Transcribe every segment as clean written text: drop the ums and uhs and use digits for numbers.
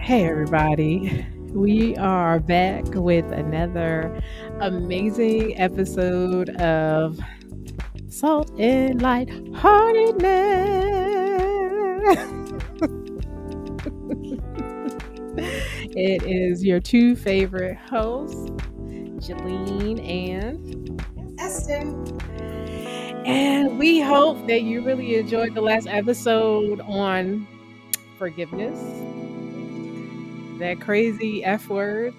Hey, everybody. We are back with another amazing episode of Salt and Lightheartedness. It is your two favorite hosts, Jillene Esther. and we hope that you really enjoyed the last episode on forgiveness, that crazy F word.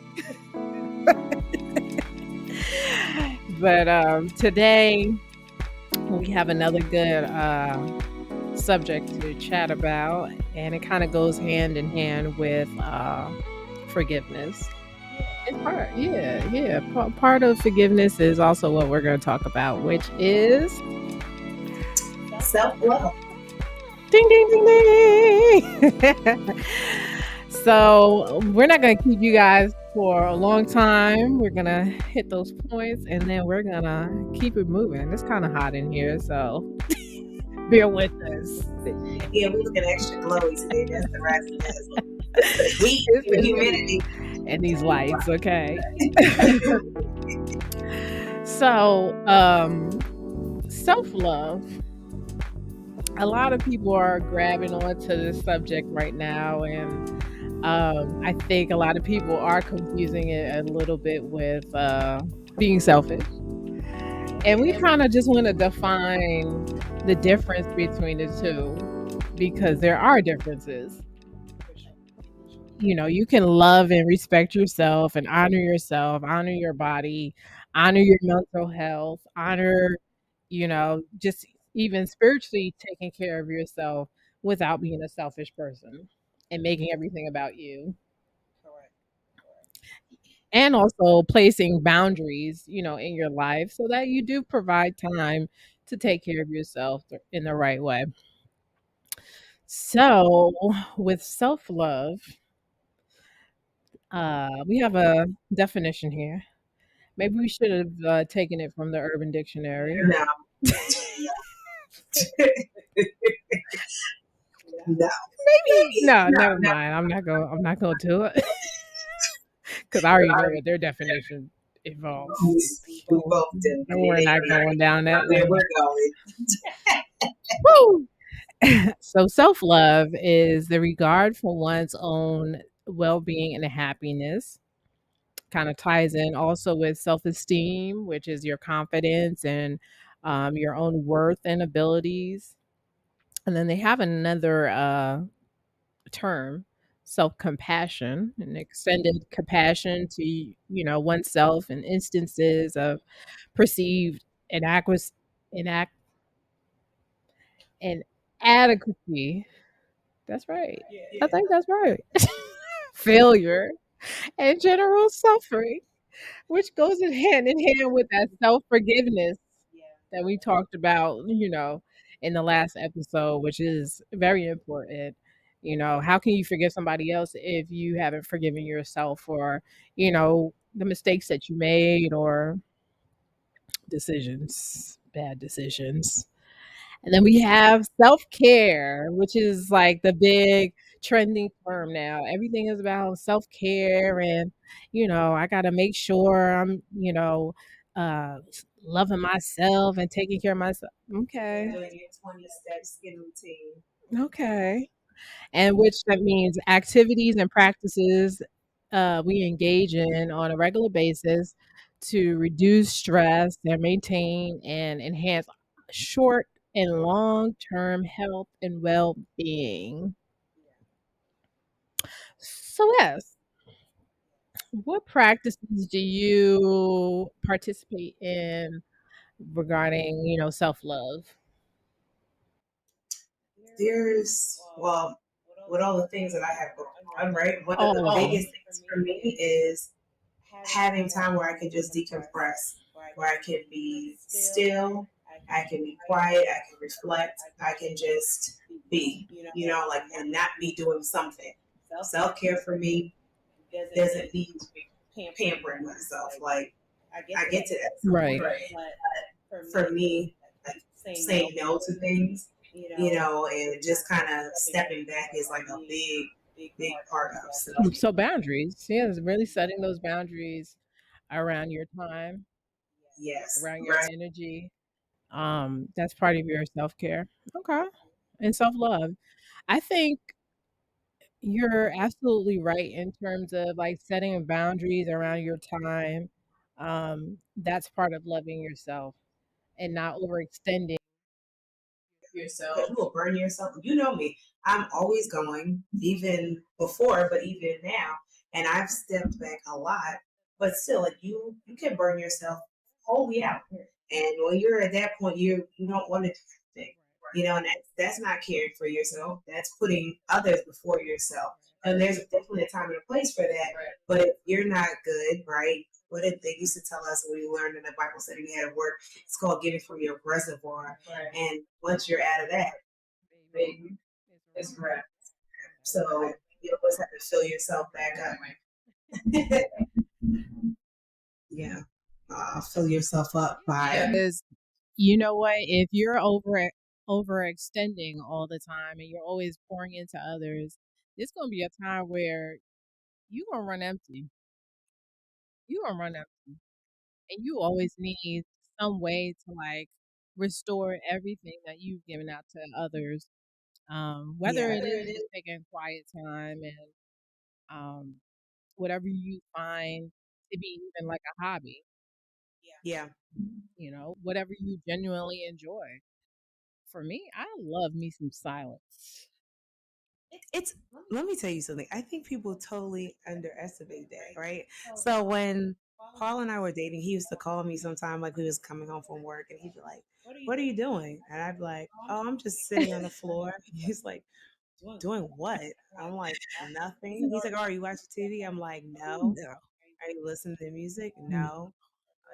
But today we have another good subject to chat about, and it kind of goes hand in hand with forgiveness. It's part, yeah. Part of forgiveness is also what we're going to talk about, which is Self-love. ding, ding, ding, ding. So we're not going to keep you guys for a long time. We're going to hit those points, and then we're going to keep it moving. It's kind of hot in here, so bear with us. Yeah, we're looking extra glowy today. That's the razzle-dazzle. The heat, the humidity. And these lights, okay? So, self-love. A lot of people are grabbing onto this subject right now, and I think a lot of people are confusing it a little bit with being selfish. And we kind of just want to define the difference between the two, because there are differences. You can love and respect yourself and honor your body, honor your mental health, honor, just even spiritually taking care of yourself without being a selfish person and making everything about you. And also placing boundaries, in your life so that you do provide time to take care of yourself in the right way. So, with self love, we have a definition here. Maybe we should have taken it from the Urban Dictionary. No. No. Maybe no, never mind. I'm not going. I'm not going to do it because I already know what their definition involves. We both do. And we're not going down that Where lane. we're Woo! going. So, self love is the regard for one's own well being and happiness. Kind of ties in also with self esteem, which is your confidence and your own worth and abilities. And then they have another term, self compassion, an extended compassion to oneself in instances of perceived inadequacy, inac- inadequacy. That's right. I think that's right. Failure and general suffering, which goes in hand with that self forgiveness that we talked about, in the last episode, which is very important. How can you forgive somebody else if you haven't forgiven yourself for, the mistakes that you made or bad decisions? And then we have self care, which is like the big trending term now. Everything is about self care, and I got to make sure I'm, loving myself and taking care of myself. Okay, Doing your 20-step skin routine. okay, and which that means activities and practices we engage in on a regular basis to reduce stress and maintain and enhance short and long term health and well being. So, yes, what practices do you participate in regarding, self love? Well, with all the things that I have going on, right? One of the All of them. biggest things for me is having time where I can just decompress, where I can be still, I can be quiet, I can reflect, I can just be, like, and not be doing something. Self care for me doesn't mean pampering myself. Like, I get to that some Right. point, but for me, like saying no to things, and just kind of stepping back is like a big big part of. So So boundaries, yeah, it's really setting those boundaries around your time, yes, around your right. energy. That's part of your self care. Okay, and self love. I think you're absolutely right in terms of like setting boundaries around your time. That's part of loving yourself and not overextending. Yourself. You will burn yourself. You know me. I'm always going, even before, but even now. And I've stepped back a lot. But still, like you can burn yourself wholly out. And when you're at that point, you don't want to do anything. You know, and that's not caring for yourself. That's putting others before yourself. And there's definitely a time and a place for that. But if you're not good, right? What did they used to tell us when we learned in the Bible study we had to work? It's called giving from your reservoir. And once you're out of that, baby, it's wrap. So you always have to fill yourself back up. Yeah. Fill yourself up by. Because you know what? If you're overextending all the time and you're always pouring into others, it's gonna be a time where you're gonna run empty. You're gonna run empty. And you always need some way to like restore everything that you've given out to others. Whether Yeah. it is just taking quiet time and whatever you find to be even like a hobby, Yeah. whatever you genuinely enjoy. For me, I love me some silence. It's let me tell you something. I think people totally underestimate that, right? So when Paul and I were dating, he used to call me sometime like we was coming home from work and he'd be like, "What are you doing?" And I'd be like, "Oh, I'm just sitting on the floor." He's like, "Doing what?" I'm like, "Nothing." He's like, "Oh, are you watching TV?" I'm like, "No." No. "Are you listening to music?" No. "No."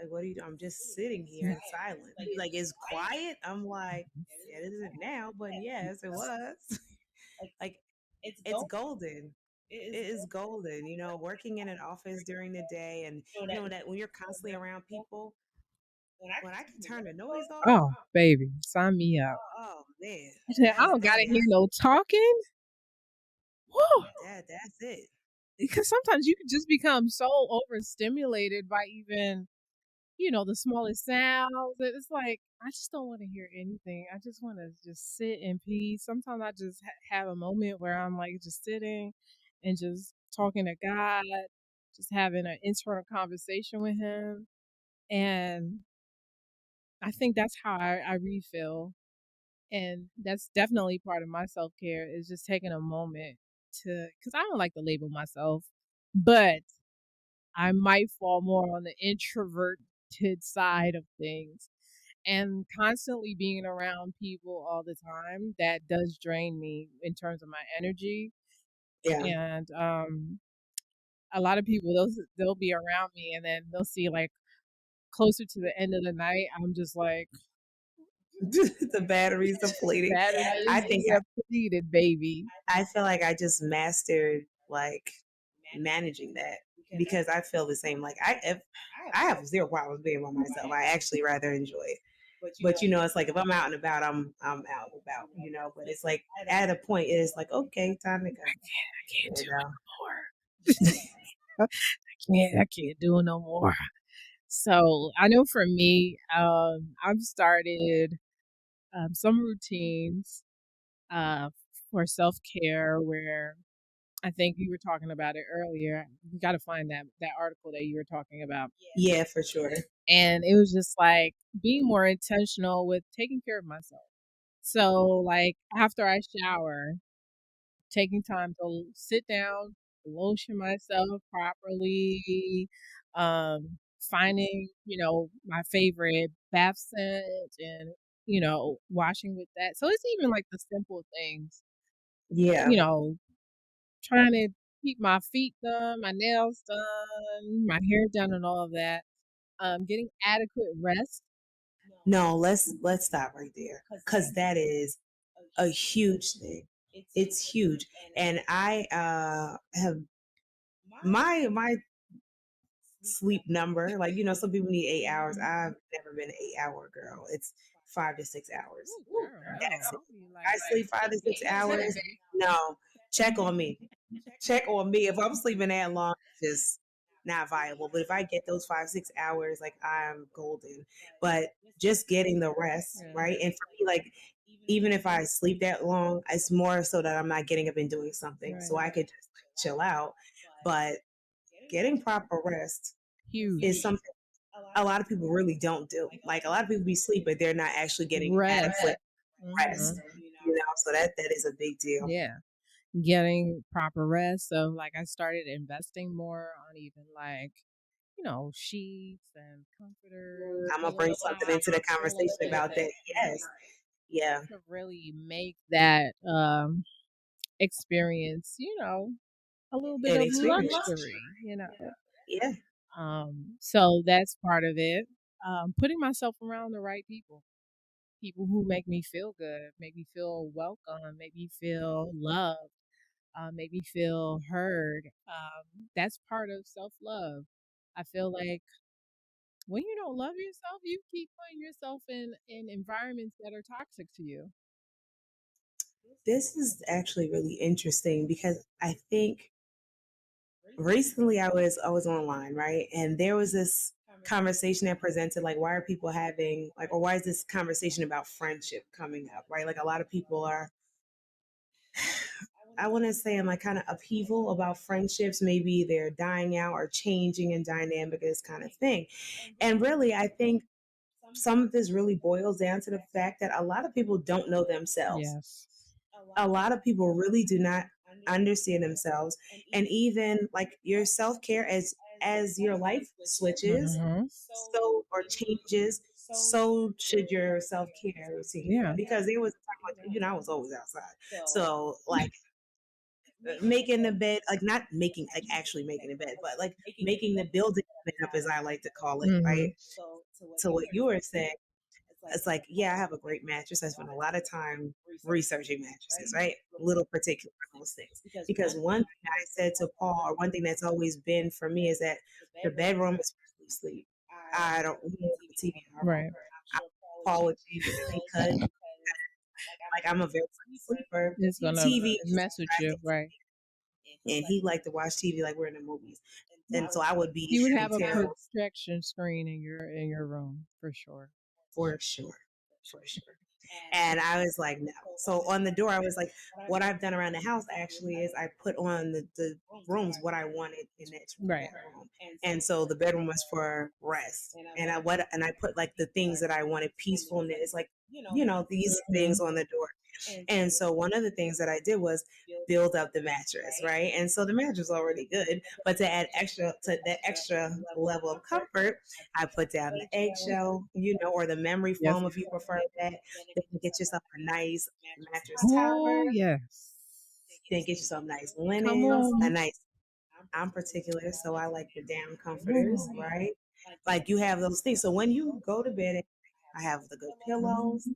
Like, "What are you doing?" "I'm just sitting here in silence." He's like, "Is quiet?" I'm like, "Yeah, it isn't now, but yes, it was." Like it's golden. It is golden, working in an office during the day and that when you're constantly around people, when I can turn the noise off, Oh, baby, sign me up. oh man, I said, I that's don't gotta dang, hear no talking. Woo. that's it. Because sometimes you can just become so overstimulated by even, the smallest sounds. It's like, I just don't want to hear anything. I just want to just sit in peace. Sometimes I just have a moment where I'm like just sitting and just talking to God, just having an internal conversation with Him. And I think that's how I refill. And that's definitely part of my self care is just taking a moment because I don't like to label myself, but I might fall more on the introverted side of things. And constantly being around people all the time, that does drain me in terms of my energy. Yeah. And a lot of people, they'll be around me and then they'll see like closer to the end of the night, I'm just like, The batteries depleting. I batteries think depleted, baby. I feel like I just mastered like managing that because I feel the same. Like if I have zero problems being by myself. I actually rather enjoy it. But it's like if I'm out and about, I'm out and about. But it's like at a point, it is like okay, time to go. I can't You do know. it no more. I can't do it no more. So I know for me, I've started some routines uh, for self care where I think you were talking about it earlier. You got to find that article that you were talking about, Yeah, for sure. and it was just like being more intentional with taking care of myself. So like after I shower, taking time to sit down, lotion myself properly, finding, my favorite bath scent and, washing with that. So it's even like the simple things, Yeah. you know, trying to keep my feet done, my nails done, my hair done and all of that. Getting adequate rest. No, let's stop right there because that is a huge thing. It's huge, and I have my sleep number. Like some people need 8 hours. I've never been an 8 hour girl. It's 5 to 6 hours. Ooh, girl, no. That's it. I'll be I like sleep 5 to 6 hours. No, check on me. check on me. If I'm sleeping that long, it's just not viable. But if I get those 5, 6 hours, like I'm golden. But just getting the rest, Yeah. right? And for me, like even if I sleep that long, it's more so that I'm not getting up and doing something. So Right. I could just like, chill out. But getting proper rest is Huge. something a lot of people really don't do. Like a lot of people be sleeping, they're not actually getting Rest. adequate rest. Mhm. So that is a big deal. Yeah. Getting proper rest. So, like, I started investing more on even like, sheets and comforters, I'm gonna pillow bring something into the tops, all of conversation that, about that. Yes. Yeah. to really make that experience, a little bit An of experience. luxury. Yeah. So that's part of it. Putting myself around the right people who make me feel good, make me feel welcome, make me feel loved, make me feel heard. That's part of self love. I feel like when you don't love yourself, you keep putting yourself in environments that are toxic to you. This is actually really interesting because I think recently I was online, right? And there was this conversation that presented like why are people having like or why is this conversation about friendship coming up, right? Like a lot of people are I want to say I'm like kind of upheaval about friendships. Maybe they're dying out or changing in dynamic, this kind of thing. And really, I think some of this really boils down to the fact that a lot of people don't know themselves. Yes. A lot of people really do not understand themselves, and even like your self-care as your life switches Hmm. so or changes, so should your self-care routine, Yeah. because there was a time like I was always outside, so like making the bed, like not making like actually making the bed, but like making the building bed up, as I like to call it, right? Hmm. So what you were saying, it's like, yeah, I have a great mattress. I spend a lot of time researching mattresses, right? Little particular those things. Because one thing I said to Paul, or one thing that's always been for me, is that the bedroom is supposed to sleep. I don't we don't have a TV in our room. Right. I, Paul would change it if he could. Like I'm a very light sleeper. It's gonna TV is mess with you, distracting, right? and he liked to watch TV like we're in the movies. And so I would be You would having have a terrible projection screen in your room for sure. for sure. For sure. And I was like, no. So on the door, I was like, what I've done around the house actually is I put on the rooms what I wanted in Right. that room. And so the bedroom was for rest. And I put like the things that I wanted, peacefulness, like, these things Mhm. on the door. And so one of the things that I did was build up the mattress, right? And so the mattress was already good, but to add extra to that extra level of comfort, I put down the eggshell, or the memory Yes. foam if you prefer that. Then you get yourself a nice mattress topper. Oh yes. Then get yourself nice Come linens, a on. nice. I'm particular, so I like the down comforters, Ooh. right? Like you have those things. So when you go to bed, I have the good pillows. Mhm.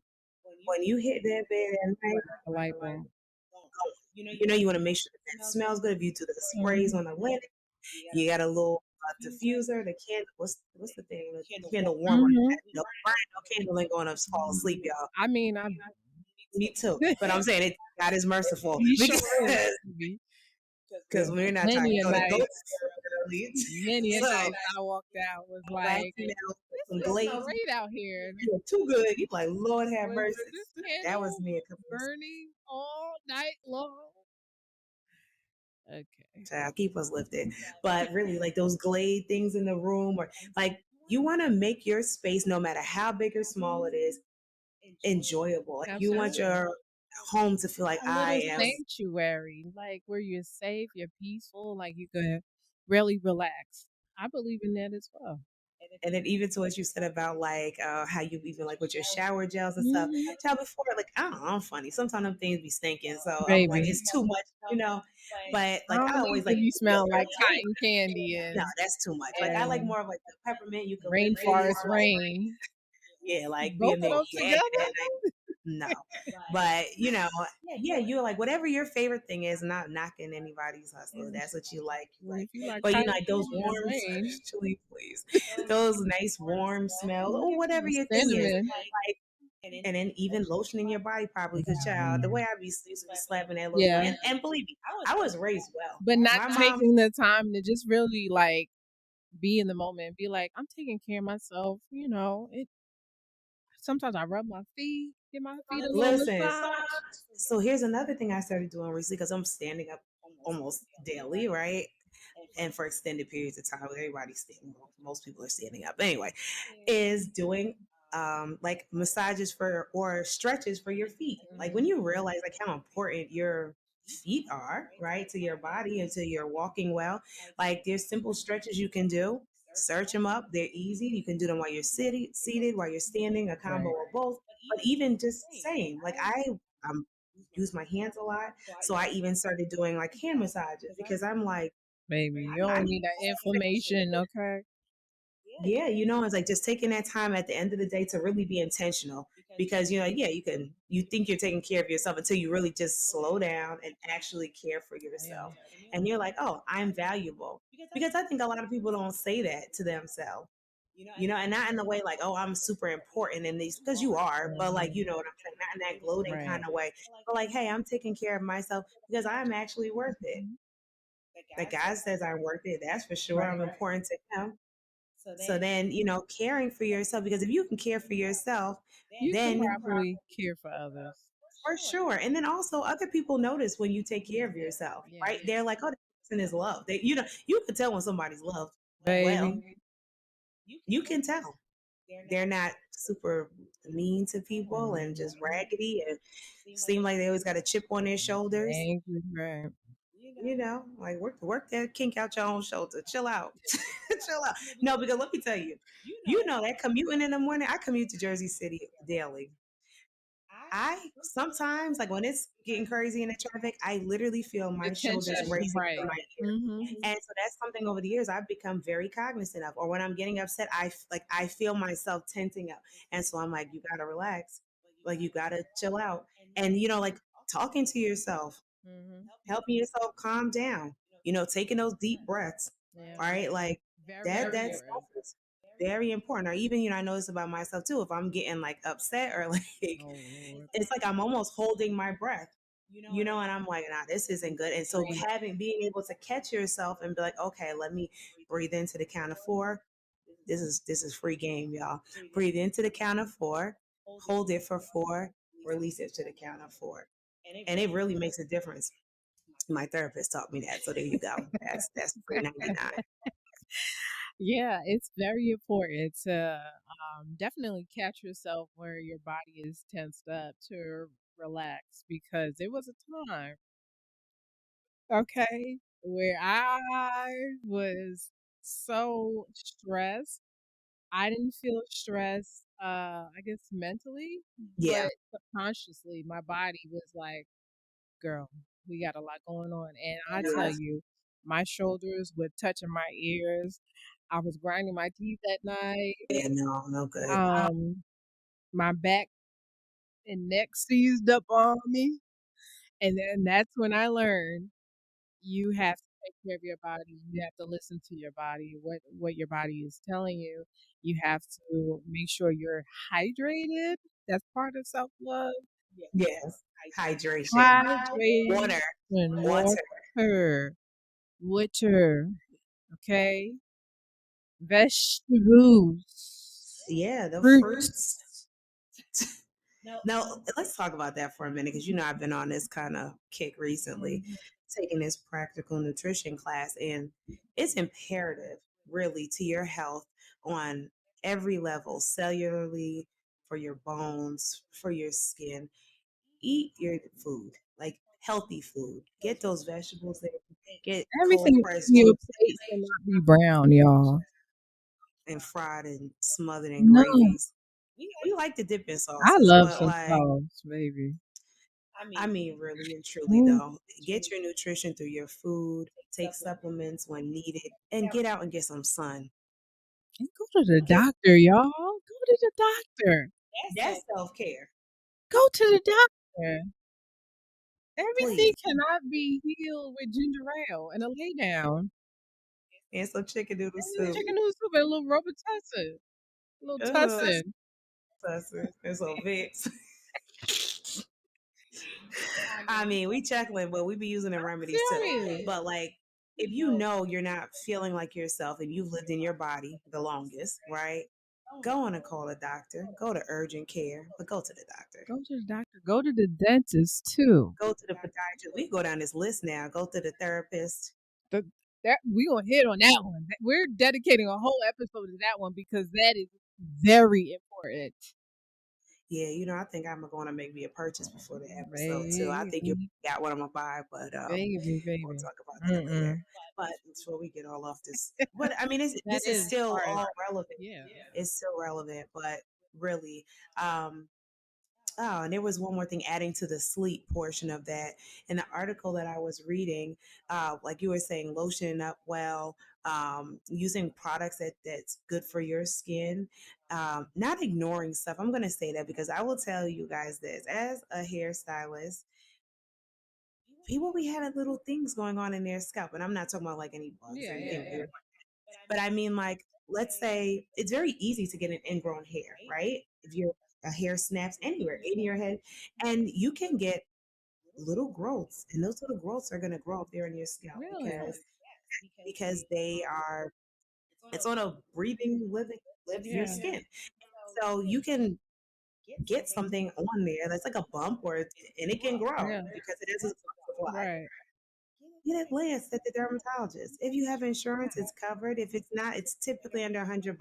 When you hit that bed at night, A light bulb. you want to make sure that that smells good. If you do the sprays Mhm. on the linen, you got a little diffuser, the candle. What's the thing? The candle warmer. Mhm. No, burn no candle ain't going to fall asleep, y'all. I mean, I Me too. But I'm saying it. God is merciful he because sure is. Be because we're not trying many to a go to night, early. many a So night I walked out was like, waxing out this some smells glaze, great out here. too good. You like Lord have Was mercy. this That was candle me a couple of burning all night long? Okay. child, keep us lifted. But really, like those glade things in the room, or like you want to make your space, no matter how big or small it is, enjoyable. Like you want Absolutely. your home to feel like A I little am. sanctuary, like where you're safe, you're peaceful, like you could really relax. I believe in that as well. And then even to what you said about like how you even like with your shower gels and stuff. Mhm. Child, before like I don't know, I'm funny. Sometimes them things be stinking, so I'm like Baby, it's too much. But I like don't I need always to like be feel smelling very like clean. cotton candy No, that's too much. Like I like and more of like the peppermint eucalyptus, rainforest like rain. yeah, like Both being of made them yak that together? night. No, but yeah, you're like whatever your favorite thing is. Not knocking anybody's hustle. That's what you like. You Well, like, if you like but cotton like those candy and warm, rain, chili, please, those nice warm smells or whatever your thing is. cinnamon. Like and then even lotioning your body properly. Because child, the way I be used to be slapping that lotion, Yeah, and believe me, I was raised well. but not My mom, taking the time to just really, like, be in the moment, be like, "I'm taking care of myself," sometimes I rub my feet, give my feet a little listen. massage. So here's another thing I started doing recently because I'm standing up almost daily, right? And for extended periods of time, everybody's standing up. Most people are standing up anyway. Is doing like massages for or stretches for your feet. Like when Mhm. you realize like how important your feet are, right, to your body and to your walking well. Like there's simple stretches you can do. Search them up. They're easy. You can do them while you're seated, while you're standing, a combo Right. of both. But even just saying, like um use my hands a lot, so I even started doing like hand massages because I'm like Baby, you I don't need need that inflammation, okay? yeah, it's like just taking that time at the end of the day to really be intentional because yeah, you think you're taking care of yourself until you really just slow down and actually care for Yeah. yourself. And you're like, "Oh, I'm valuable." Because I think a lot of people don't say that to themselves. And not in the way like, "Oh, I'm super important in these," because you are, but like, Mhm. what I'm saying, not in that gloating Right. kind of way. But like, "Hey, I'm taking care of myself because I'm actually worth it." Mhm. That God says I'm worth it. That's for sure. Right. I'm important to Him. So then, caring for yourself, because if you can care for yourself, You can then properly care for others. for sure. And then also other people notice when you take care of yourself, Yeah. right? They're like, oh, that person is loved. You can tell when somebody's loved. Well, Baby. you can tell. They're not super mean to people and just Mhm. raggedy and seem like they always got a chip on their shoulders. Angry, right. Like work that kink out your own shoulder. Chill out. Chill out. No, because let me tell you, that commuting in the morning, I commute to Jersey City daily. I sometimes, like when it's getting crazy in the traffic, I literally feel The my shoulders tension, racing through right. my ear. Mhm. And so that's something over the years I've become very cognizant of. Or when I'm getting upset, I feel myself tensing up. And so I'm like, you gotta relax. Like you gotta chill out. And like talking to yourself, Mhm. helping yourself calm down, taking those deep breaths, Yeah. right? Like Very that important. stuff is very important. Or even, I notice about myself too, if I'm getting like upset or like, Oh Lord. it's like I'm almost holding my breath, and I'm like, nah, this isn't good. And so Breathe. being able to catch yourself and be like, okay, let me breathe into the count of four. This is free game, y'all. Breathe into the count of four, hold it for four, release it to the count of four. And it really makes a difference. My therapist taught me that. So there you go. That's free 99. Yeah, it's very important to definitely catch yourself where your body is tensed up to relax because there was a time, okay, where I was so stressed. I didn't feel stress, I guess mentally, but Yeah. subconsciously, my body was like, girl, we got a lot going on. And I tell Yeah. you, my shoulders were touching my ears. I was grinding my teeth at night. Yeah, no, no good. Um, my back and neck seized up on me. And then that's when I learned you have to take care of your body. You have to listen to your body, what your body is telling you. You have to make sure you're hydrated. That's part of self love. Yes. Hydration. Hydration, Water. Water. water, water. Okay, vegetables, Yeah, the fruit. fruits. Now, let's talk about that for a minute because I've been on this kind of kick recently, Mhm. taking this practical nutrition class, and it's imperative, really, to your health on every level, cellularly, for your bones, for your skin. Eat your food, like healthy food. Get those vegetables there. Get Everything cold on pressed your juice plate cannot be brown, y'all. and fried and smothered in No, gravies. We like to dip in I sauces, love but some like, sauce, baby. I mean, really and truly, Mm, though, get your nutrition through your food, take supplements when needed, and get out and get some sun. and go to the Get doctor, y'all. Go to the doctor. That's self care, Go to the doctor. Everything please. cannot be healed with ginger ale and a lay down. And some chicken noodle And then soup. chicken noodle soup and a little Robitussin. A little Ugh. tussin. and some Vicks. I mean, we chuckling, but we be using the remedies too. Serious. But like, if you know you're not feeling like yourself and you've lived in your body the longest, right? Go on and call a doctor. Go to urgent care, but go to the doctor. Go to the doctor. Go to the dentist too. Go to the podiatrist. We go down this list now. Go to the therapist. The, that we gonna hit on that one. We're dedicating a whole episode to that one because that is very important. Yeah, I think I'm going to make me a purchase before the episode too. I think you Baby, got what I'm gonna buy, but we'll baby. talk about that later. Mm-mm. But before we get all off this, but I mean, That this is is still part. all relevant. Yeah. It's still relevant, but really, um, oh, and there was one more thing adding to the sleep portion of that. In the article that I was reading, like you were saying, lotioning up well, using products that's good for your skin, not ignoring stuff. I'm going to say that because I will tell you guys this as a hairstylist, people be having little things going on in their scalp. And I'm not talking about like any bugs or Yeah, anything yeah, weird, but I mean, like, let's say it's very easy to get an ingrown hair, right? If your a hair snaps anywhere in your head, and you can get little growths, and those little growths are going to grow up there in your scalp really. because they are. It's on a breathing, living, live your Yeah, skin. So you can get something on there that's like a bump, and it can grow yeah, because it is a supply. right. Get a glance at the dermatologist. If you have insurance, it's covered. If it's not, it's typically under $100.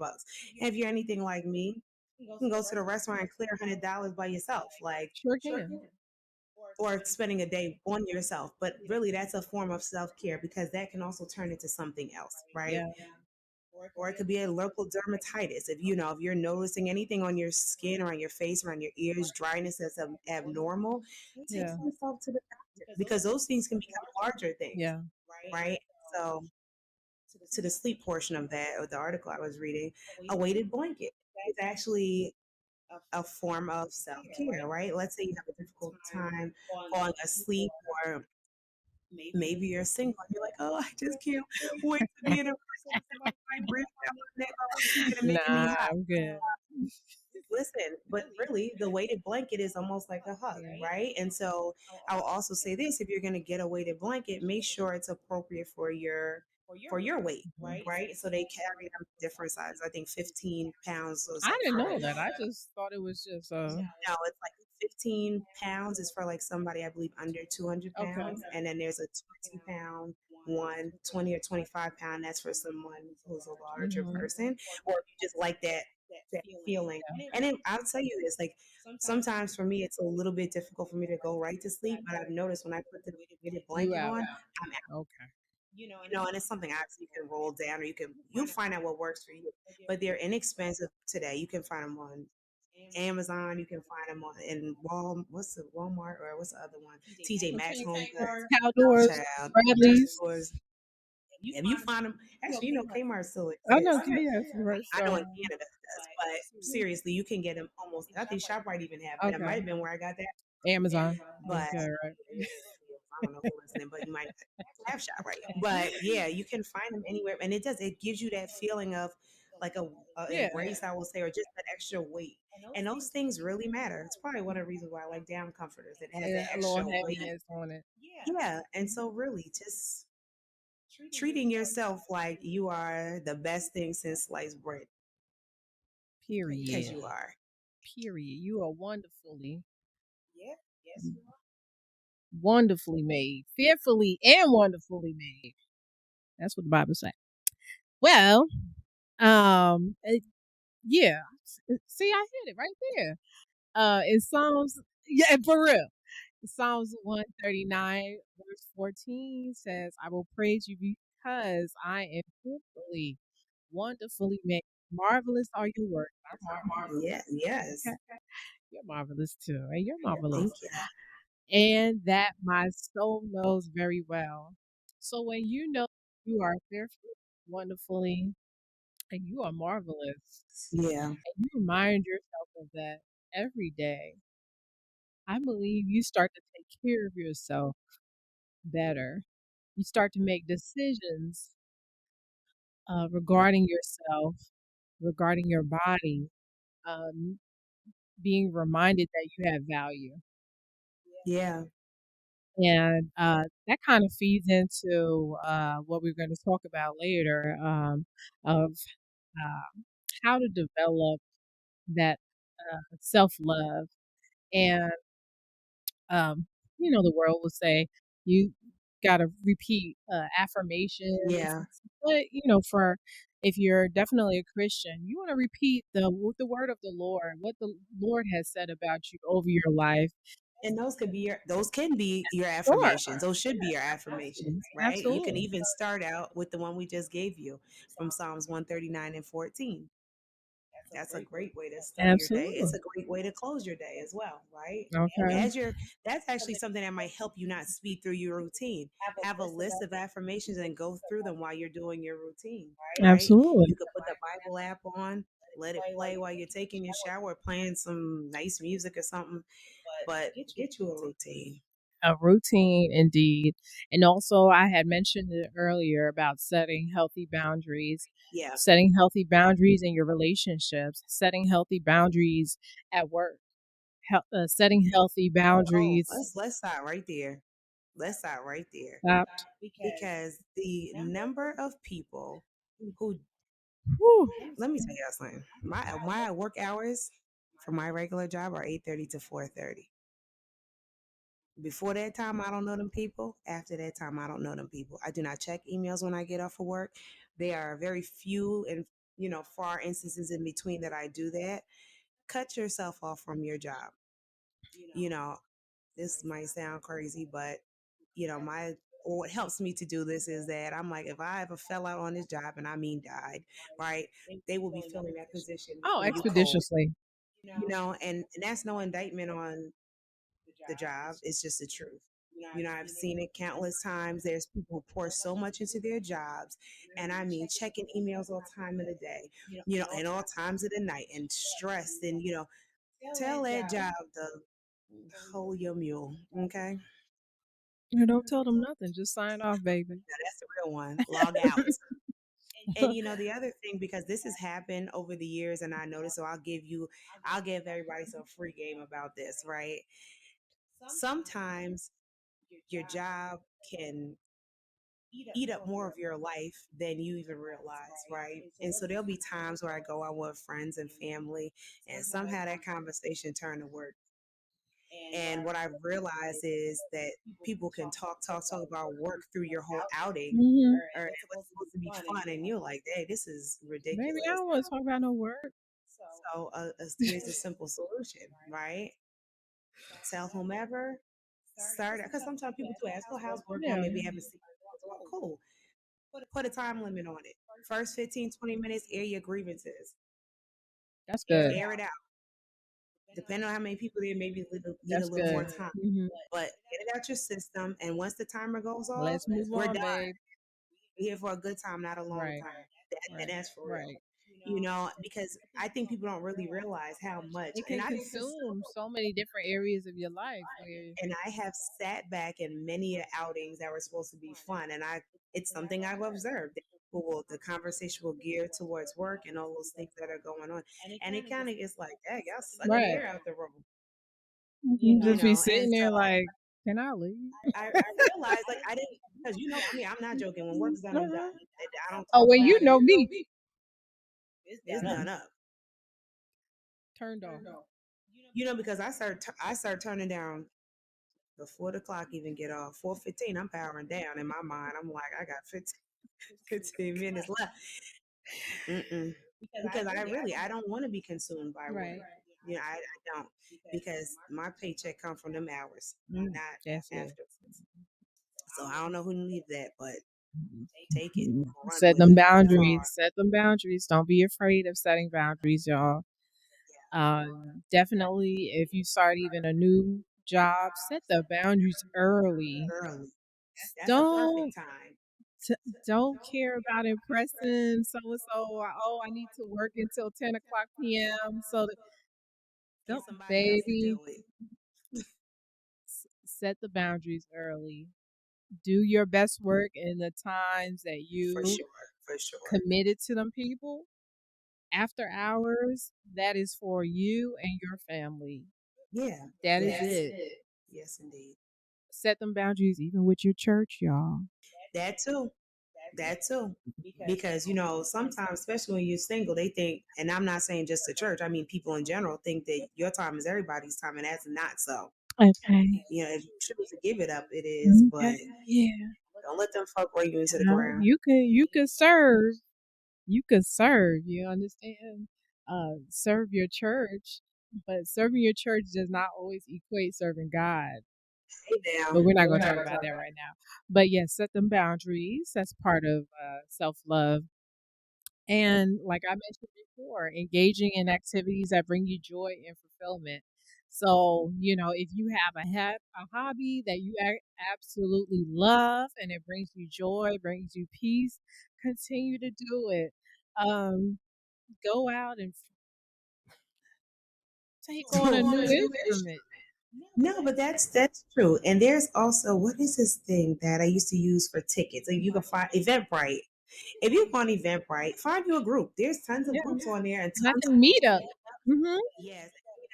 And if you're anything like me, you can go to the restaurant and clear $100 by yourself, like, Sure can. or spending a day on yourself. But really, that's a form of self care because that can also turn into something else, right? Yeah, Or it could be a local dermatitis. If you're noticing anything on your skin or on your face or on your ears, dryness that's abnormal, take yeah, yourself to the doctor because those things can become larger things, yeah, right? So to the sleep portion of that, of the article I was reading, a weighted blanket is actually a form of self care, right? Let's say you have a difficult time falling asleep, or maybe you're single and you're like, oh, I just can't wait to be in a relationship. Somebody breathe down my neck all sweet and making me nah, hot. I'm good. Listen, but really, the weighted blanket is almost like a hug, Yeah, right? And so I'll also say this: if you're going to get a weighted blanket, make sure it's appropriate for your weight, mhm. right? So they carry them different sizes. I think 15 pounds was I like didn't for know that. I just thought it was just no, it's like 15 pounds is for like somebody I believe under 200 okay. pounds, and then there's a 20-pound one, 20 or 25-pound. That's for someone who's a larger Hmm. person, or if you just like that feeling. Yeah, And then I'll tell you this: like sometimes for me, it's a little bit difficult for me to go right to sleep, but I've noticed when I put the weighted you blanket out. on, I'm out. Okay. And it's something obviously you can roll down, or you'll find out what works for you. But they're inexpensive today. You can find them on Amazon. You can find them on in what's the Walmart, or what's the other one? TJ Maxx, Home Goods, Outdoors, Child, thrift Bradley's. stores. If you find them, actually, Kmart still I know exists. KS right I know store. in Canada it does, but seriously, you can get them almost. I think Shoprite even have it. That Okay. might have been where I got that. Amazon. But Okay, right. I don't know who's listening, but you might have Shoprite. But yeah, you can find them anywhere, and it gives you that feeling of like a Yeah. embrace, I will say, or just that extra weight. And those things really matter. It's probably one of the reasons why I like down comforters. It has that And a little extra weight. heaviness on it. Yeah, and so really, just treating yourself like you are the best thing since sliced bread, because Period. you are. Period. You are wonderfully made, fearfully and wonderfully made. That's what the Bible says. Well, yeah. See, I hit it right there. In Psalms, yeah, for real. Psalms 139, verse 14 says, I will praise you because I am fearfully, wonderfully made. Marvelous are your works. I'm marvelous. Yeah, yes. Okay. You're marvelous too. And you're marvelous. Thank you. And that my soul knows very well. So when you know you are fearfully, wonderfully, and you are marvelous, Yeah. and you remind yourself of that every day, I believe you start to take care of yourself better. You start to make decisions regarding yourself, regarding your body, um, being reminded that you have value. Yeah. And that kind of feeds into what we're going to talk about later, of uh, how to develop that self love. And, um, the world will say you got to repeat affirmations. Yeah. But, for if you're definitely a Christian, you want to repeat the word of the Lord, what the Lord has said about you over your life. And those can be your Sure. affirmations. Those should be your Absolutely. affirmations, right? You can Absolutely. even start out with the one we just gave you from Psalms 139 and 14. That's a great way to start your day. It's Absolutely. a great way to close your day as well, right? Okay. As you're That's actually something that might help you not speed through your routine. Have a list of affirmations and go through them while you're doing your routine, right? Absolutely. You could put the Bible app on, let it play while you're taking your shower, playing some nice music or something, but get you a routine. A routine indeed. And also I had mentioned it earlier about Yeah. setting healthy boundaries in your relationships, setting healthy boundaries at work, setting healthy Oh, boundaries. let's start right there. Let's start right there. Stopped. Because the number of people who Whew. let me tell you something. My work hours for my regular job are 8:30 to 4:30. Before that time, I don't know them people. After that time, I don't know them people. I do not check emails when I get off of work. There are very few and far instances in between that I do that. Cut yourself off from your job. You know, this might sound crazy, but my or what helps me to do this is that I'm like, if I ever fell out on this job, and I mean died, right? They will be filling that position Oh, before you cold, expeditiously. and that's no indictment on the job. It's just the truth. I've seen it countless times. There's people who pour so much into their jobs, and I mean, checking emails all time of the day, and all times of the night, and stressed, and tell that job to hold your mule, okay? You don't tell them nothing. Just sign off, baby. Now that's the real one. Log out. And the other thing, because this has happened over the years, and I noticed, so I'll give everybody some free game about this, right? Sometimes your job can eat up more of your life than you even realize, right? And so there'll be times where I go out with friends and family, and somehow that conversation turn to work. And what I've realized is that people can talk about work through your whole outing, Hmm. or it was supposed to be fun, and you're like, hey, this is Baby, I ridiculous. don't want to talk about no work. So here's a simple solution, right? Tell whomever, start, because sometimes people do ask, oh, how's work going? Yeah, Maybe have a secret. Well, cool. Put a time limit on it. First 15, 20 minutes, air your grievances. that's good. Air it out. Depending on how many people there, maybe need a That's little more good. time. Hmm. But get it out your system. And once the timer goes off, Let's move we're on, done. babe. We're here for a good time, not a long Right, time. And right, that's for real. right. Because I think people don't really realize how much, It and can consume so many different areas of your life where I have sat back in many outings that were supposed to be fun, and it's something I've observed. The conversation will gear towards work and all those things that are going on, and it kind of gets like, "Dang, y'all sucking the right. air out the room," You just be And sitting so there like, can I leave? I realized, like, I didn't, because me, I'm not joking. When work's done, I'm done. Uh-huh. I don't Oh, talk well, you about it. know me. It's done up. Turned off. Because I start turning down before the clock even get off. 4:15, I'm powering down in my mind. I'm like, I got 15 minutes left. Mm-mm. Because I don't want to be consumed by work. Right. I don't, because my paycheck come from them hours, Mm, not that's it. afterwards. So I don't know who needs that, but take it, Mhm. run Set with them it. That's boundaries. all. Set them boundaries. Don't be afraid of setting boundaries, y'all. Definitely, if you start even a new job, set the boundaries early. Early. That's a perfect Don't time. t- don't care about impressing so and so. Oh, I need to work until 10 o'clock p.m. So that, Get don't, somebody else to baby, do it. set the boundaries early. Do your best work in the times that For you sure. For sure. committed to them people. After hours, that is for you and your family. Yeah. That is Yes. it. Yes, indeed. Set them boundaries even with your church, y'all. That too. That too. Because, you know, sometimes, especially when you're single, they think, and I'm not saying just the church, I mean, people in general think that your time is everybody's time, and that's not so. Okay. You know, if you choose to give it up, it is, Okay. but Yeah. don't let them fuck run you into the No, ground. you could serve. You could serve. You understand? Serve your church, but serving your church does not always equate serving God. Hey now. But we're not going to talk about that right now. But yes, set them boundaries. That's part of self love. And like I mentioned before, engaging in activities that bring you joy and fulfillment. So, if you have a hobby that you absolutely love and it brings you joy, brings you peace, continue to do it. Um, Go out and take on a new instrument. No, but that's true. And there's also what is this thing that I used to use for tickets? Like you can find Eventbrite. If you go on Eventbrite, find you a group. There's tons of Yeah. groups on there and And I tons of think Meetup. Hmm. yes.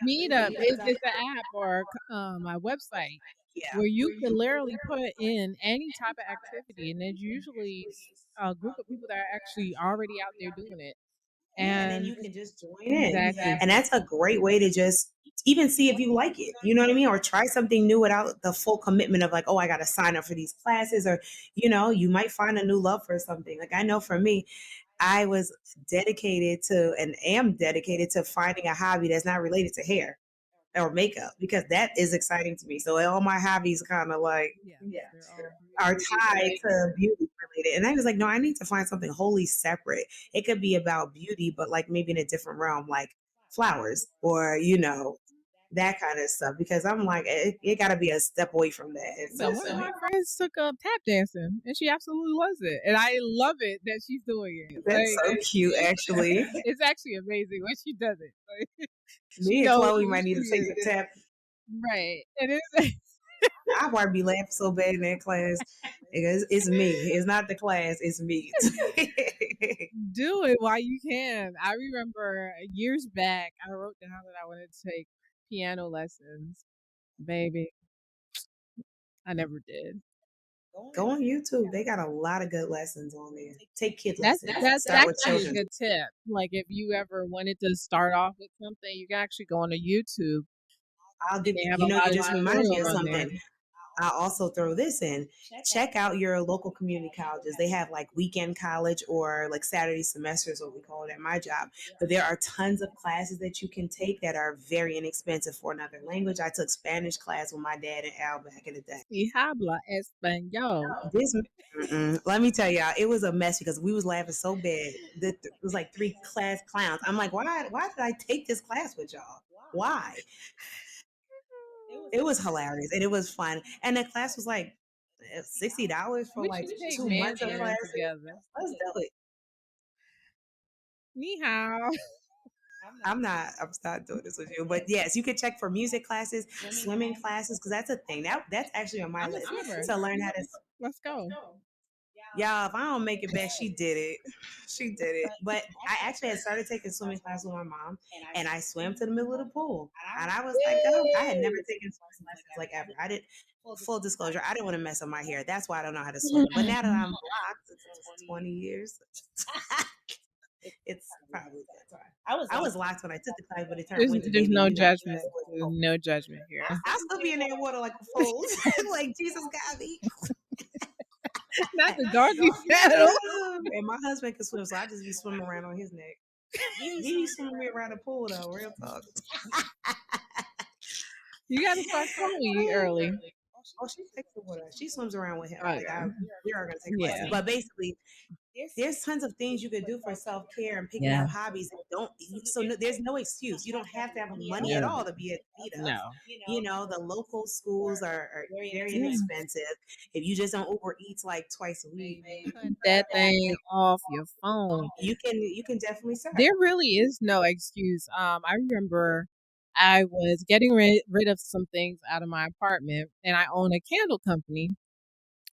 Meetup is it's an app or a website Yeah. where you can literally put in any type of activity, and there's usually a group of people that are actually already out there doing it. Yeah, and then And you can just join in. exactly, And that's a great way to just even see if you like it. You know what I mean? Or try something new without the full commitment of like, oh, I got to sign up for these classes. Or, you might find a new love for something. Like I know for me, I was dedicated to and am dedicated to finding a hobby that's not related to hair or makeup because that is exciting to me. So all my hobbies kind of like yes, they're all are beauty tied related. to beauty related. And I was like, no, I need to find something wholly separate. It could be about beauty, but like maybe in a different realm, like flowers or, that kind of stuff. Because I'm like, it got to be a step away from that. And So so, one of my friends took up tap dancing, and she absolutely loves it, and I love it that she's doing it. that's Like so cute, actually. it's actually amazing when she does it. Like, she Me and knows Chloe who might need she to take is, the tap. right? And it's I want to be laughing so bad in that class. Because it's me. It's not the class. It's me. do it while you can. I remember years back, I wrote down that I wanted to take piano lessons. Baby, I never did. Go on YouTube. They got a lot of good lessons on there. Take kid That's lessons. that's Start with actually a children. good tip. Like if you ever wanted to start off with something, you can actually go on to YouTube, I'll and give they you, have a you lot of just reminded me of tutorials on there. something. I'll also throw this in. Check out your local community colleges. They have like weekend college or like Saturday semesters, what we call it at my job. But there are tons of classes that you can take that are very inexpensive for another language. I took Spanish class with my dad and Al back in the day. Si habla español. This, let me tell y'all, it was a mess because we was laughing so bad. It was like three class clowns. I'm like, why did I take this class with y'all? Why? It was hilarious and it was fun. And the class was like $60 for We like should take 2 months of Mandarin classes. together. Let's do it. Ni hao. I'm not doing this with you. But yes, you could check for music classes, swimming classes, because that's a thing. That's actually on my I'm a list swimmer. to learn how to. Let's go. Y'all, if I don't make it back, she did it. She did it. But I actually had started taking swimming class with my mom, and I swam to the middle of the pool. And I was like, oh, I had never taken swimming lessons like ever. I did. Full disclosure, I didn't want to mess up my hair. That's why I don't know how to swim. But now that I'm blocked, it's 20 years. It's probably that time. I was locked when I took the class, but it turned winter, There's baby. no You know, judgment. There's no judgment here. I still be in that water like a fool. Like Jesus got me. Not the doggy paddle. And my husband can swim, so I just be swimming around on his neck. He be swimming me around the pool though, real talk. You got to start swimming early. Oh, she takes the water. She swims around with him. Oh Like yeah, we are gonna take classes. yeah, But basically, there's tons of things you could do for self care and picking yeah. up hobbies. And don't so no, there's no excuse. You don't have to have money at No, all to be at meetups. no. The local schools are very Yeah. inexpensive. If you just don't Uber Eats like twice a week, Baby, cut that thing off your phone. you can definitely There serve. really is no excuse. I remember I was getting rid of some things out of my apartment, and I own a candle company,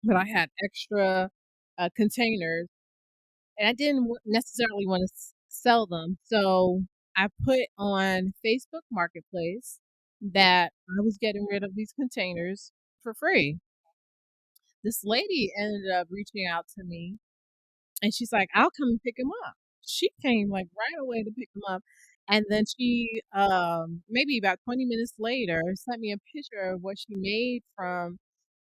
but I had extra containers, and I didn't necessarily want to sell them. So I put on Facebook Marketplace that I was getting rid of these containers for free. This lady ended up reaching out to me and she's like, "I'll come and pick him up." She came like right away to pick him up. And then she, maybe about 20 minutes later, sent me a picture of what she made from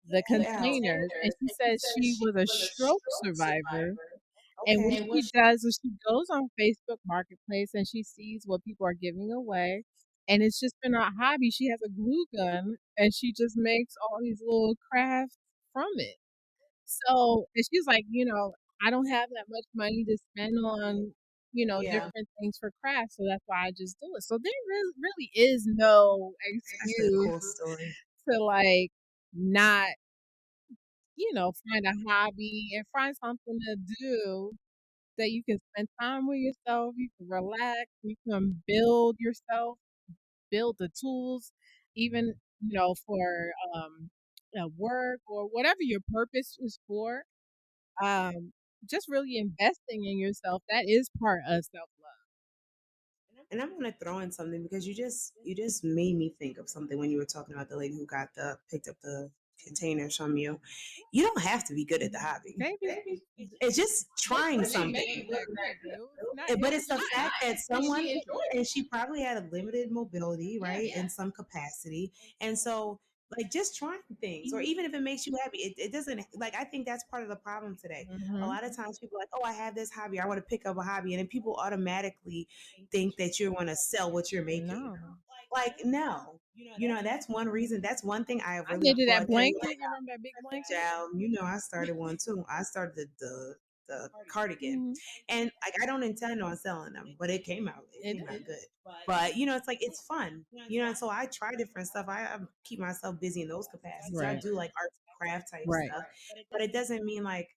the Wow. containers. And she said she was a stroke survivor. And what Okay. she does is she goes on Facebook Marketplace and she sees what people are giving away. And it's just been a hobby. She has a glue gun and she just makes all these little crafts from it. So, and she's like, I don't have that much money to spend on, Yeah. different things for crafts, so that's why I just do it. So there really is no That's a excuse cool story. to like not, find a hobby and find something to do that you can spend time with yourself, you can relax, you can build yourself, build the tools, even, for work or whatever your purpose is for. Um, just really investing in yourself, that is part of self-love. And I'm gonna throw in something because you just made me think of something when you were talking about the lady who got the picked up the containers from you. You don't have to be good at the hobby. Maybe It's just trying they something. make you that good, though. But It's it's the nice. fact that someone and she probably had a limited mobility, Yeah. right, in some capacity, and so like just trying things, or even if it makes you happy, it doesn't like. I think that's part of the problem today. A Mhm. lot of times people are like, oh, I have this hobby, I want to pick up a hobby, and then people automatically think that you're going to sell what you're making. No. Like, no, that's one reason. That's one thing I I really knitted that applaud Kayla. blanket. You remember that big blanket? Child, I started one too. I started the cardigan, Mhm. and like I don't intend on selling them, but it came out. It It came out is. good. But it's like it's fun, and so I try different stuff. I keep myself busy in those capacities. I Right. do like arts and craft type Right. stuff, but it doesn't mean like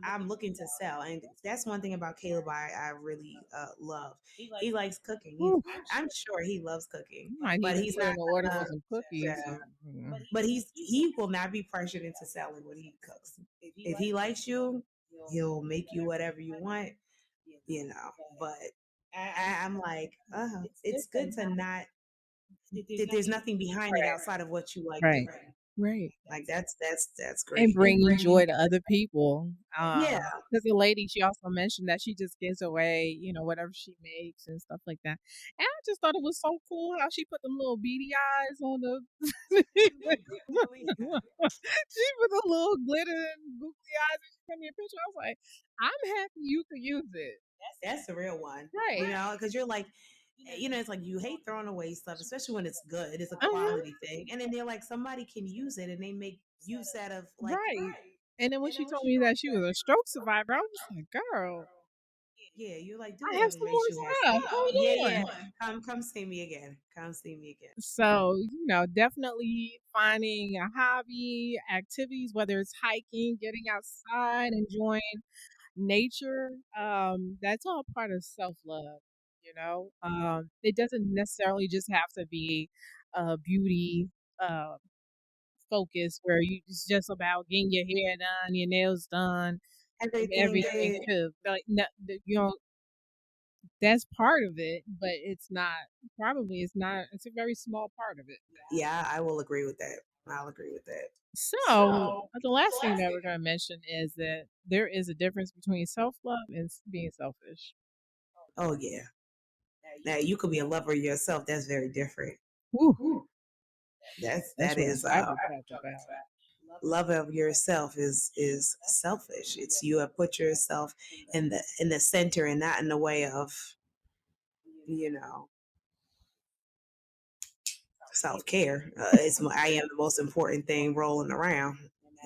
I'm looking to sell. And that's one thing about Caleb I really love. He likes cooking. Whew. I'm sure he loves cooking, You might need but to he's put not in an order for gonna. some cookies. Uh, but he will not be pressured into selling what he cooks. If he likes you, he'll make you whatever you want, But I'm like, it's good to not that there's nothing behind it outside of what you like Right. doing. Right. Like that's And great. bringing joy to other people. Yeah, Because the lady, she also mentioned that she just gives away, whatever she makes and stuff like that. And I just thought it was so cool how she put them little beady eyes on the she put the little glitter and goofy eyes and she sent me a picture. I was like, I'm happy you could use it. that's the real one. Right. Because you're like, it's like you hate throwing away stuff, especially when it's good. It's a Uh-huh. quality thing, and then they're like somebody can use it, and they make use out of like, Right. And then when she told me that she was a stroke survivor, I was just like, girl, yeah, you're like do I have whatever some makes you more happy. stuff. Yeah, Hold yeah. on. Come see me again. Come see me again. So, definitely finding a hobby, activities, whether it's hiking, getting outside, enjoying nature, that's all part of self-love. It doesn't necessarily just have to be a beauty uh focus where it's just about getting your hair done, your nails done, and Everything everything is. too. Like no, that's part of it, but it's not it's a very small part of it. Yeah, I will agree with that. I'll agree with that. So, the last thing that we're going to mention is that there is a difference between self love and being selfish. Oh yeah. Now you could be a lover yourself. That's very different. Whew, That that's what is the Bible talks about. love of yourself is selfish. It's you have put yourself in the center and not in the way of you know self care. I am the most important thing rolling around,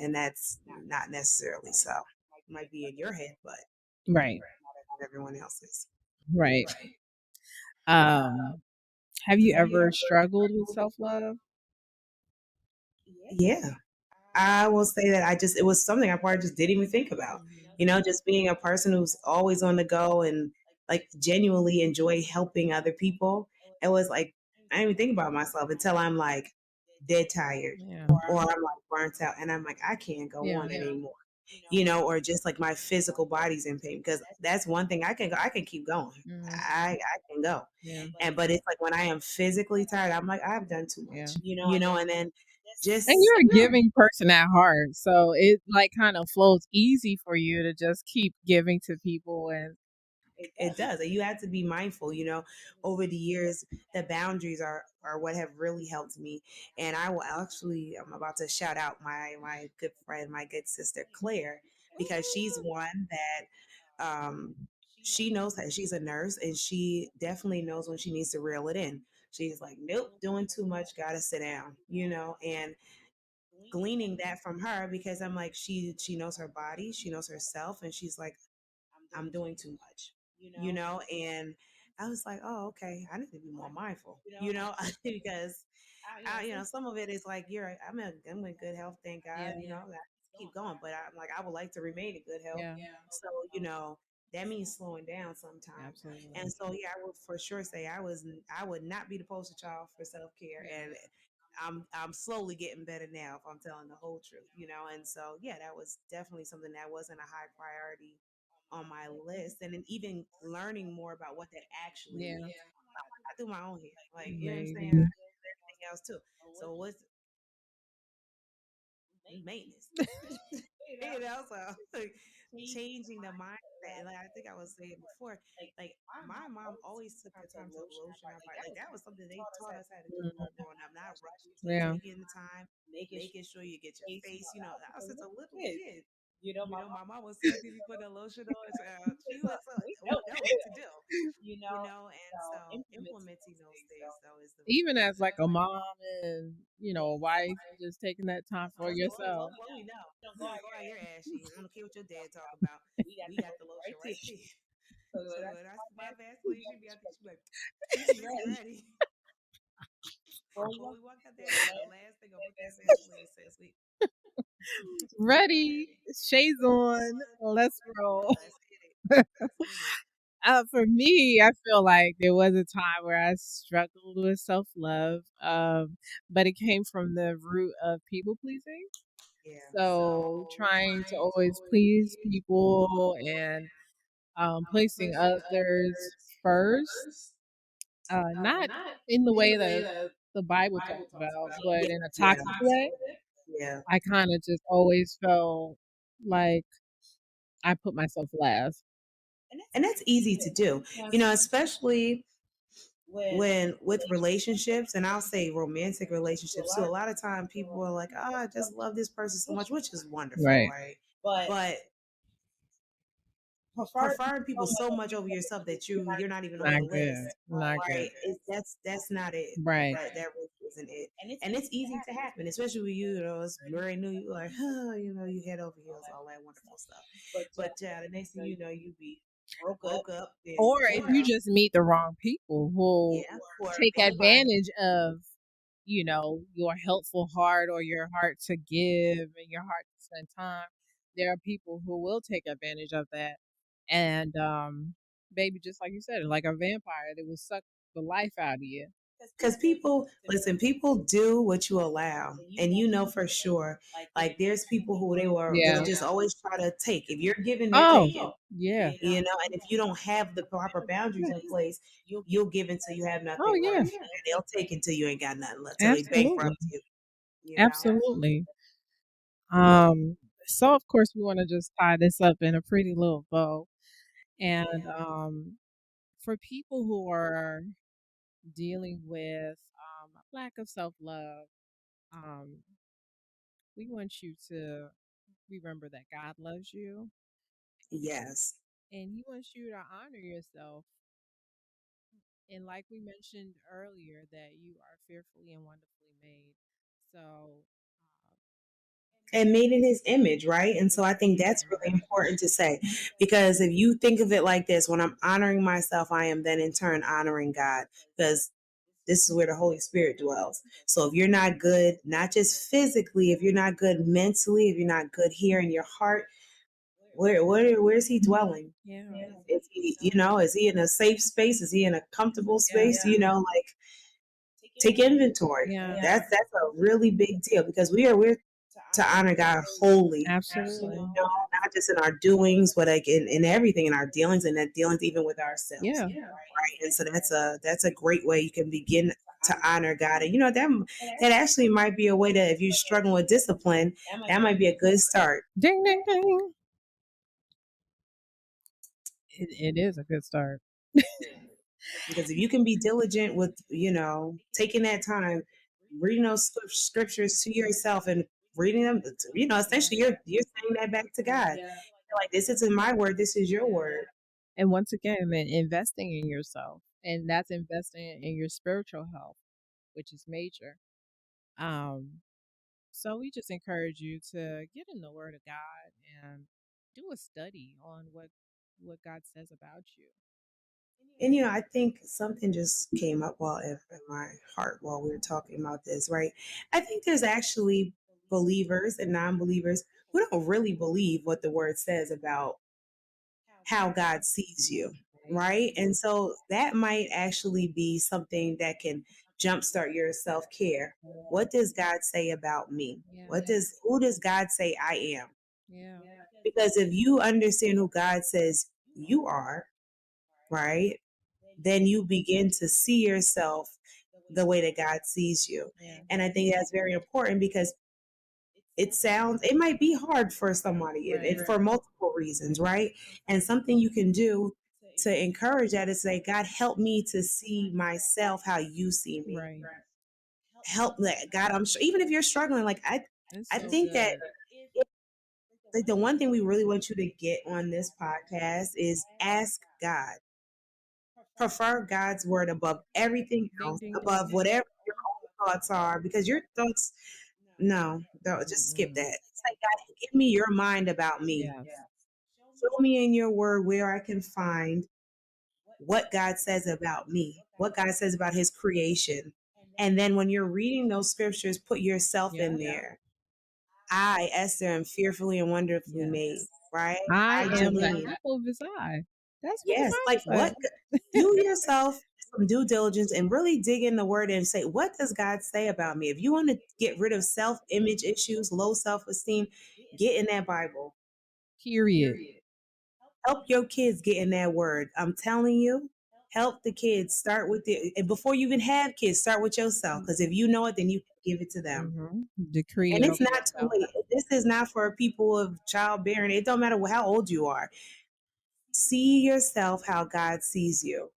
and that's not necessarily so. It might be in your head, but Right, not everyone else's. right. Um, have you ever struggled with self love? Yeah, I will say that it was something I probably just didn't even think about. Just being a person who's always on the go and like genuinely enjoy helping other people. It was like I didn't even think about myself until I'm like dead tired Yeah, or I'm like burnt out and I'm like I can't go yeah, on anymore. or just like my physical body's in pain, because that's one thing I can keep going. Mhm. I can go. Yeah. But it's like when I am physically tired, I'm like, I've done too Yeah. much, and then And just you're a giving person at heart, so it, like, kind of flows easy for you to just keep giving to people and it does. And you have to be mindful, over the years, the boundaries are what have really helped me. And I'm about to shout out my good friend, my good sister Claire, because she's one that she knows that she's a nurse, and she definitely knows when she needs to reel it in. She's like, nope, doing too much, gotta sit down, and gleaning that from her, because I'm like, she knows her body, she knows herself, and she's like, I'm doing too much, and I was like, oh, okay, I need to be more mindful, because some of it is like, I'm in good health, thank God, yeah, I keep going, but I'm like, I would like to remain in good health. yeah, So, that means slowing down sometime. absolutely. And so, yeah, I would for sure say I would not be the poster child for self care, and I'm slowly getting better now, if I'm telling the whole truth, And so, yeah, that was definitely something that wasn't a high priority on my list. And then even learning more about what that actually Yeah, means. I do my own hair, like, what I'm saying, I amazing. do everything else too. So what's maintenance? So like, changing the mindset. And like I think I was saying before, like my mom always took the time to lotion our body. Like that was something they taught us how to do Mhm. growing up, not rushing, Yeah. taking the time, making sure you get your face, I was such a little kid. My mom was telling me put a lotion on. She was we know what to do. And so implementing those things though is the real Even key. as, like, a mom and, a wife, just taking that time for yourself. What we know. We don't go out here ashy. I don't care what your dad talk about. We got the lotion right there. So when I my Vaseline, she be out there, she be like, "Sissy ready." When we walk out there, that's the last thing I put that Vaseline says. We Ready, shades on, let's roll. let's hit it. Let's hit it. For me, I feel like there was a time where I struggled with self love, but it came from the root of people pleasing. Yeah. So trying to always please people and placing others first, not in the way that the Bible talks about, but in a Yeah. toxic way. Yeah. I kind of just always felt like I put myself last. And that's easy to do. Especially when with relationships, and I'll say romantic relationships too. A lot of time people are like, "Oh, I just love this person so much," which is wonderful, Right. right? But preferring people so much over yourself that you're not even on Not the good. list, Not right? good. That's not it. Right. That really isn't it. And it's easy to happen, especially with you. It's very new. You like, you head over heels, all that wonderful stuff. But the next thing you know, you be broke up, and Or if you just meet the wrong people who yeah, who are take paying by. advantage of, your helpful heart or your heart to give and your heart to spend time. There are people who will take advantage of that. And baby, just like you said, like a vampire, they will suck the life out of you. Because people, listen, people do what you allow, and for sure. Like there's people who they'll Yeah. just always try to take. If you're giving, they're Oh, taking. yeah. And if you don't have the proper boundaries in place, you'll give until you have Oh, nothing yeah. left, and they'll take until you ain't got nothing left, till they Absolutely. bankrupt you. You know. Absolutely. Um, so of course we want to just tie this up in a pretty little bow. And for people who are dealing with lack of self love, um, we want you to remember that God loves you Yes. and He wants you to honor yourself. And like we mentioned earlier, that you are fearfully and wonderfully made. So, And made in his image, right? And so I think that's really important to say, because if you think of it like this, when I'm honoring myself, I am then in turn honoring God, because this is where the Holy Spirit dwells. So if you're not good, not just physically, if you're not good mentally, if you're not good here in your heart, where's he dwelling? yeah, Is he, is he in a safe space? Is he in a comfortable yeah, space? Like take inventory. yeah, That's a really big deal, because we're to honor God wholly, Absolutely. not just in our doings, but like in everything, in our dealings, and that dealings even with ourselves, Yeah. right? And so that's a great way you can begin to honor God, and that actually might be a way that if you're struggling with discipline, that might be a good start. Ding, ding, ding. It is a good start. Because if you can be diligent with, taking that time, reading those scriptures to yourself and reading them, essentially you're saying that back to God. You're like, this isn't my word, this is your word. And once again, man, investing in yourself, and that's investing in your spiritual health, which is major. Um, so we just encourage you to get in the Word of God and do a study on what God says about you. And I think something just came up while in my heart while we were talking about this, right? I think there's actually believers and non-believers who don't really believe what the word says about how God sees you, Right? right? And so that might actually be something that can jumpstart your self-care. What does God say about me? Yeah. Who does God say I am? Yeah. Because if you understand who God says you are, right, then you begin to see yourself the way that God sees you. Yeah. And I think that's very important because it might be hard for somebody Right. for multiple reasons, right? And something you can do to encourage that is say, God, help me to see myself how you see me. Right. Help that God, I'm sure even if you're struggling, like It's I so think that good. like the one thing we really want you to get on this podcast is ask God. Prefer God's word above everything Ding, else, ding, above ding. whatever your own thoughts are, because your thoughts, no, don't, just skip Mm-mm. that. It's like, God, give me your mind about me. Yes. Show me in your word where I can find what God says about me, what God says about his creation. And then when you're reading those scriptures, put yourself in Yes. there. I, Esther, am fearfully and wonderfully made, Yes. right? I I, am the Jillene. apple of his eye. That's what the Yes, like Bible what? Do yourself some due diligence and really dig in the word and say, what does God say about me? If you want to get rid of self image issues, low self esteem, get in that Bible. says. Period. Help your kids get in that word. I'm telling you, help the kids start with and before you even have kids, start with yourself. Because if you know it, then you can give it to them. Mm-hmm. Decree And it it's over not too yourself. late. This is not for people of childbearing. It don't matter how old you are. See yourself how God sees you.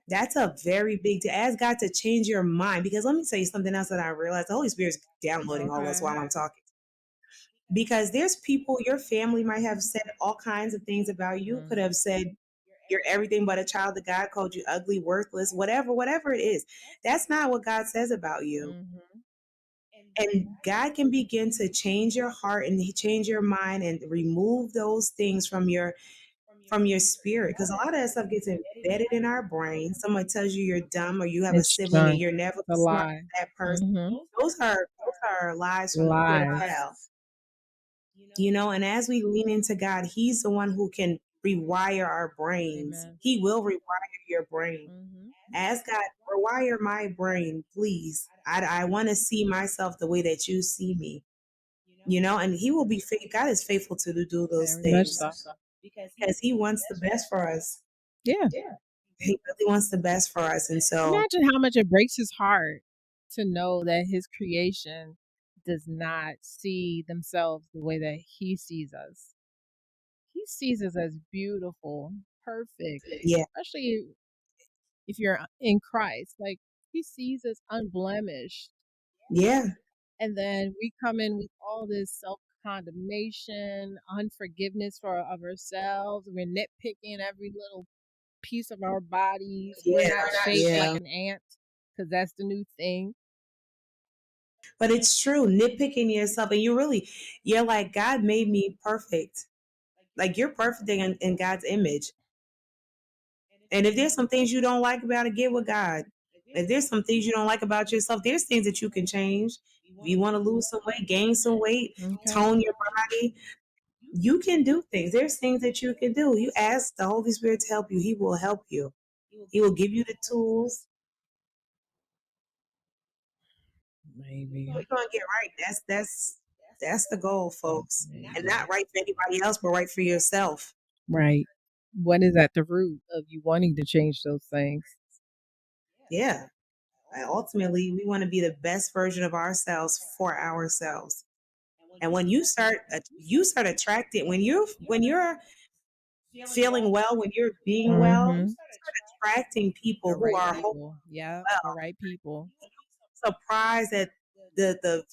That's a very big to ask God to change your mind. Because let me tell you something else that I realized the Holy Spirit's downloading all this Okay. while I'm talking. Because there's people, your family might have said all kinds of things about you, could Mm-hmm. have said you're everything but a child of God, called you ugly, worthless, whatever it is. That's not what God says about you. Mm-hmm. And God can begin to change your heart and change your mind and remove those things from your spirit, because a lot of that stuff gets embedded in our brain. Someone tells you you're dumb or you have a It's sibling and junk. you're never The smart lie. as that person. Mm-hmm. Those are lies from the pit of Lies. hell. And as we lean into God, He's the one who can rewire our brains. Amen. He will rewire your brain. Mm-hmm. Ask God, rewire my brain, please. I want to see myself the way that you see me. And He will be faithful. God is faithful to do those Very much things so. because He wants the best for us. Yeah. He really wants the best for us. And so, Imagine how much it breaks his heart to know that his creation does not see themselves the way that he sees us. He sees us as beautiful, perfect, yeah, especially if you're in Christ. Like he sees us unblemished. yeah, And then we come in with all this self condemnation, unforgiveness for of ourselves. We're nitpicking every little piece of our bodies. We're yeah, not shaped like yeah. an ant because that's the new thing. But it's true, nitpicking yourself. And you're like, God made me perfect. Like, you're perfect in God's image. And if there's some things you don't like about it, get with God. If there's some things you don't like about yourself, there's things that you can change. If you want to lose some weight, gain some weight, Okay. tone your body, you can do things. There's things that you can do. You ask the Holy Spirit to help you, He will help you. He will give you the tools. Maybe. We're gonna get right. That's the goal, folks. And Maybe. not right for anybody else, but right for yourself. Right. What is at the root of you wanting to change those things? Yeah. Ultimately, we want to be the best version of ourselves for ourselves. And when you start attracting when you're feeling well, when you're being well, you Mm-hmm. start attracting people The who right are whole people. Yeah, the well. right people. Surprised at the the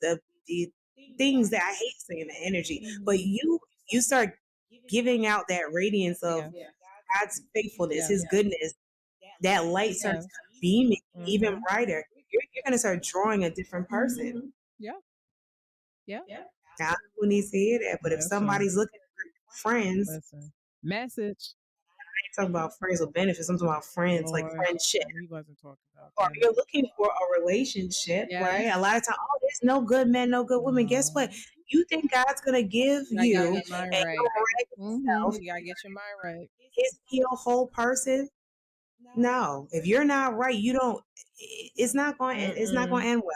the things that I hate saying the energy, but Hmm. you start giving out that radiance of Yeah. God's faithfulness, Yeah. His goodness. That light starts Yes. beaming even Mm-hmm. brighter. You're gonna start drawing a different person. Yeah. Yeah. Now, who needs to hear that? But if Listen. somebody's looking for friends, Listen. Message. I ain't talking about friends with benefits. I'm talking about friends, like Lord. friendship. He wasn't talking about Or that. you're looking for a relationship, Yes. right? A lot of times, oh, there's no good men, no good women. Guess No. what? You think God's gonna give You gotta get you your mind and right. your regular Mm-hmm. self You gotta get your mind right. is he a whole person? No. If you're not right, you don't. It's not going Mm-mm. to end well.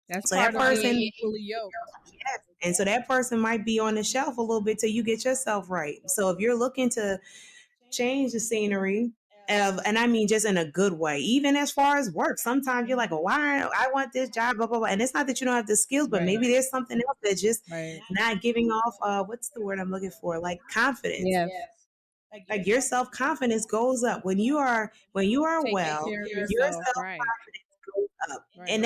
That's So that part of being person, equally yoked. yes. And so that person might be on the shelf a little bit till you get yourself right. So if you're looking to change the scenery and I mean just in a good way, even as far as work, sometimes you're like, oh, why I want this job, blah blah blah, and it's not that you don't have the skills, but Right. maybe there's something else that's just Right. not giving off what's the word I'm looking for, like confidence. Yes. Like your self-confidence goes up when you are Taking well, care of your yourself. Right. self-confidence goes up. Right. And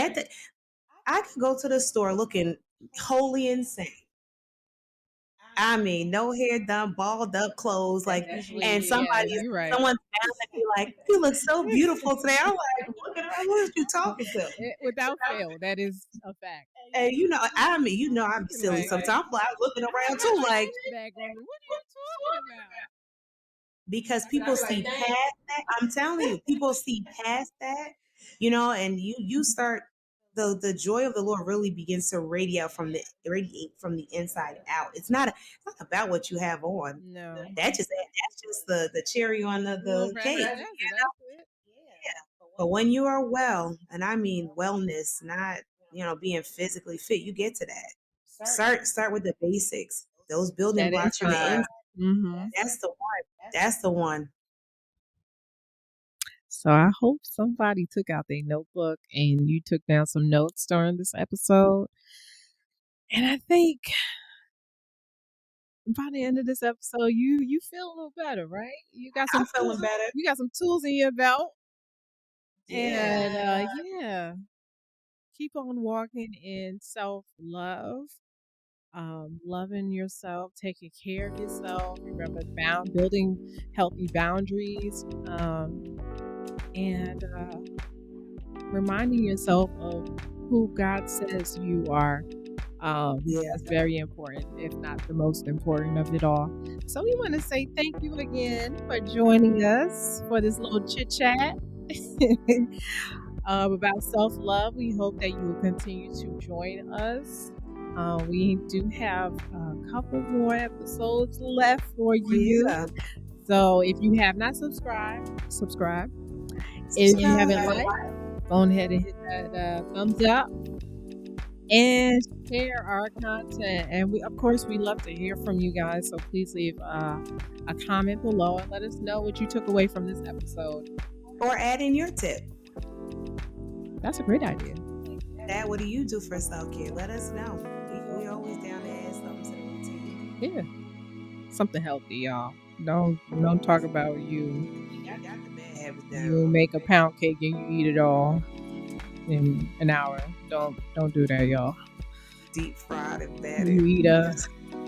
I could go to the store looking wholly insane. I mean, no hair done, balled up clothes, That's like, and usually, yeah, you're right. someone's bound to be like, "You look so beautiful today." I'm like, "Look at her, who are you talking to?" Without fail, that is a fact. And I mean, I'm silly Like, sometimes. I'm like looking I around have too, my like back on. What are you talking about? because people see past that. I'm telling you, people see past that, and you start the joy of the Lord really begins to radiate from the inside out. It's not about what you have on. No. That's just the cherry on A little the cake. razzle dazzle. That's it. But when you are well, and I mean wellness, not being physically fit, you get to that. Start with the basics. Those building That blocks from the inside. inside. Mm-hmm. That's the one. That's the one. So I hope somebody took out their notebook and you took down some notes during this episode. And I think by the end of this episode, you feel a little better, right? I'm feeling better. You got some tools in your belt, Yeah. and yeah, keep on walking in self love, loving yourself, taking care of yourself. Remember, building healthy boundaries, and reminding yourself of who God says you are. Yeah. That's very important, if not the most important of it all. So we want to say thank you again for joining us for this little chit chat about self love. We hope that you will continue to join us. We do have a couple more episodes left for you. Yeah. So if you have not subscribe. If you haven't Subscribe. liked, go ahead and hit that thumbs up and share our content. And we, of course, we love to hear from you guys. So please leave a comment below and let us know what you took away from this episode. Or add in your tip. That's a great idea. Dad, what do you do for self-care? Let us know. We always down to add something to the routine. Yeah, something healthy, y'all. Don't talk about you. Got the bad habits You down. make a pound cake and you eat it all in an hour. Don't do that, y'all. Deep fried and bad. You eat a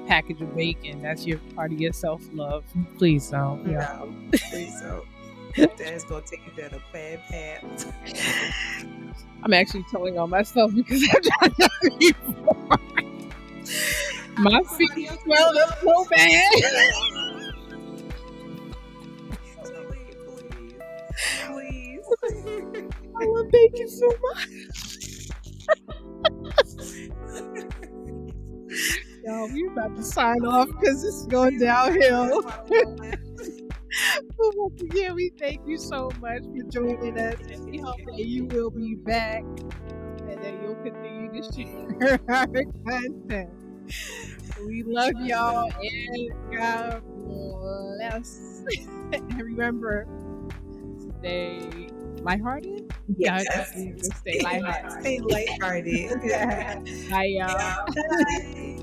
package of bacon. That's your part of your self love. Please don't. Yeah. No, please don't. Dad's gonna take you down a bad path. I'm actually telling on myself because I've done that before. My feet swell up so bad. Please. I love bacon so much. Y'all, we're about to sign off because this is going downhill. But once again, we thank you so much for joining us, and we hope that you will be back and that you'll continue to share our content. We love y'all and God bless. And remember, stay lighthearted. Yeah, Yes. stay lighthearted. Stay lighthearted. Bye, y'all. Bye.